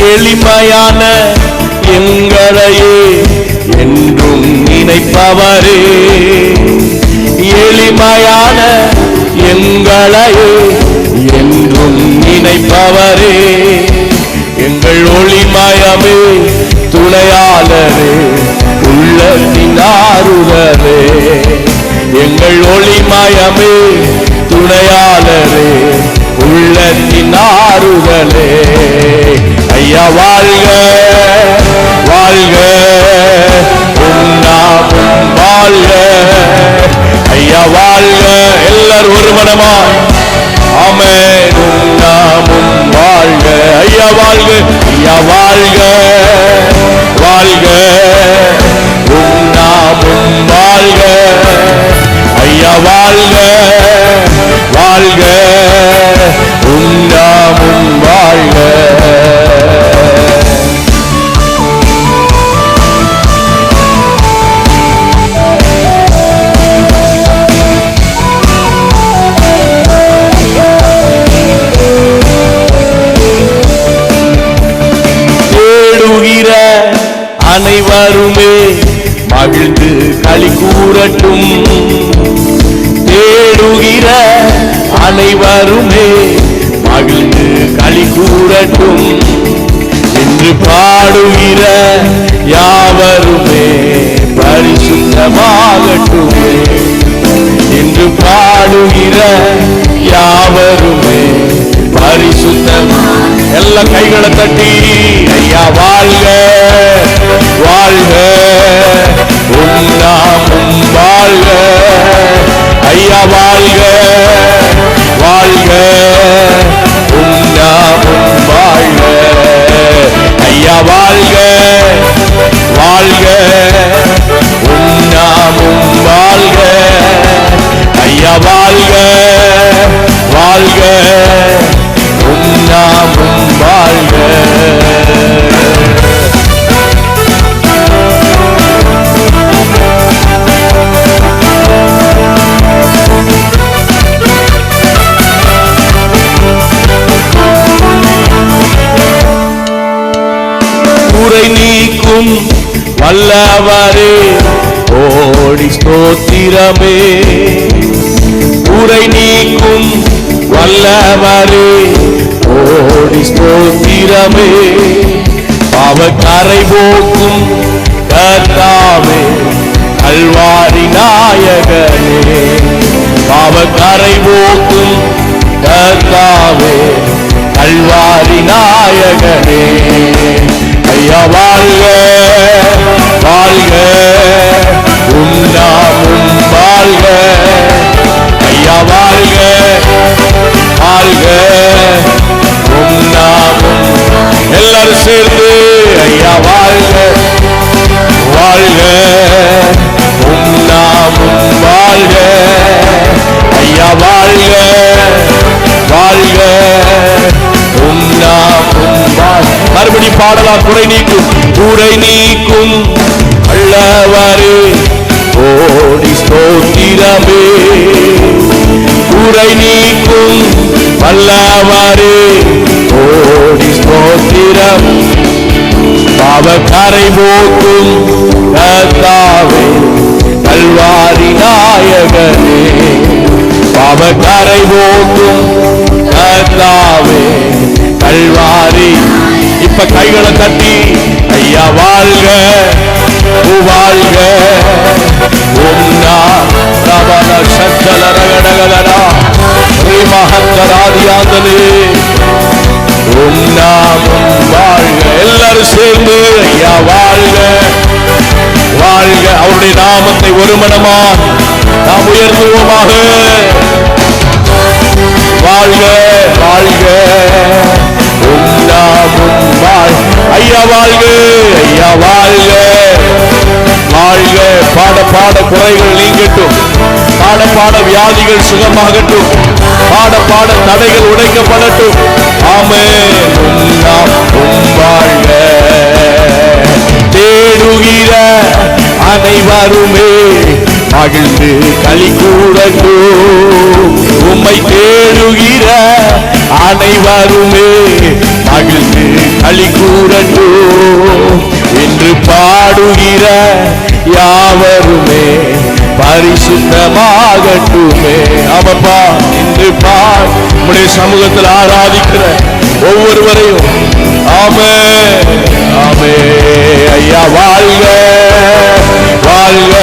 எளிமையான எங்களையே என்றும் நினைப்பவரே, எளிமையான எங்களையே என்றும் நினைப்பவரே, எங்கள் ஒளிமயமே துணையாளரே, உள்ளத்தின் ஆறுதலே, எங்கள் ஒளிமயமே துணையாளரே, உள்ளத்தின் ஆறுதலே. ஐயா வாழ்க வாழ்க உன்னாமம் வாழ்க, ஐயா வாழ்க. எல்லாரும் ஒரு மனமா ஆமென். உன்னாமம் வாழ்க, ஐயா வாழ்க, ஐயா வாழ்க வாழ்க உன்னாமம் வாழ்க, ஐயா வாழ்க வாழ்க உன்னாமம் வாழ்க. தேடுகிற அனைவருமே மகிழ்ந்து களி கூறட்டும், தேடுகிற அனைவருமே மகிழ்ந்து களி கூறட்டும், என்று பாடுகிற யாவருமே பரிசுத்தமாகட்டுமே, என்று பாடுகிற யாவருமே பரிசுத்தமா. எல்லா கைகளை தட்டி ஐயா வாழ்க வாழ்க உன்னாமம் வாழ்க, ஐயா வாழ்க வாழ்க உன்னாமம் வாழ்க, ஐயா வாழ்க வாழ்க உன்னாமம் வாழ்க, ஐயா வாழ்க வாழ்க உன்னாமம் வாழ்க. குறை நீக்கும் வல்லவரே ஓடி ஸ்தோத்திரமே, குறை நீக்கும் வல்லவரே ஓடி ஸ்தோத்திரமே, பாவக்கரை போக்கும் கர்த்தாவே கல்வாரி நாயகனே, பாவக்கரை போக்கும் கர்த்தாவே கல்வாரி நாயகனே. ஐயா வாழ்க வாழ்க உன்னாமும் வாழ்க. ஐயா வாழ்க வாழ்க உன்னாமும். எல்லாரும் சேர்ந்து ஐயா வாழ்க வாழ்க உன்னாமும் வாழ்க. ஐயா வாழ்க வாழ்க உன்னாமும் வாழ்க. மறுபடி பாடலாம். குறை நீக்கும் குறை நீக்கும் வல்லவரே கோடி ஸ்தோத்திரமே. குறை நீக்கும் வல்லவரே கோடி ஸ்தோத்திரம். பாவக்கரை போக்கும் கர்த்தாவே கல்வாரி நாயகனே. பாவக்கரை போக்கும் கர்த்தாவே கல்வாரி. இப்ப கைகளை தட்டி ஐயா வாழ்க வாழ்க உன்னா ரவண சக்கல ரகடகலரா மகத்தராதியாந்தலே உன்னாமும் வாழ்க. எல்லாரும் சேர்ந்து ஐயா வாழ்க வாழ்க. அவருடைய நாமத்தை ஒரு மனமா நாம் உயர்த்துவோமாக. வாழ்க வாழ்க உன்னாமும் வாழ்க. ஐயா வாழ்க ஐயா வாழ்க வாழ்க. பாட பாட குறைகள் நீங்கட்டும். பாட பாட வியாதிகள் சுகமாகட்டும். பாட பாட தடைகள் உடைக்கப்படட்டும். ஆமென். உன்னாமும் வாழ்க. தேடுகிற அனைவருமே மகிழ்ந்து களி கூடட்டும். உம்மை தேடுகிற அனைவருமே மகிழ்ந்து களி கூடட்டும். என்று பாடுகிற யாவருமே பரிசுத்தமாகட்டுமே. ஆமாப்பா, இன்று உம்முடைய சமூகத்தில் ஆராதிக்கிற ஒவ்வொருவரையும் ஆமே ஆமே. ஐயா வாழ்க வாழ்க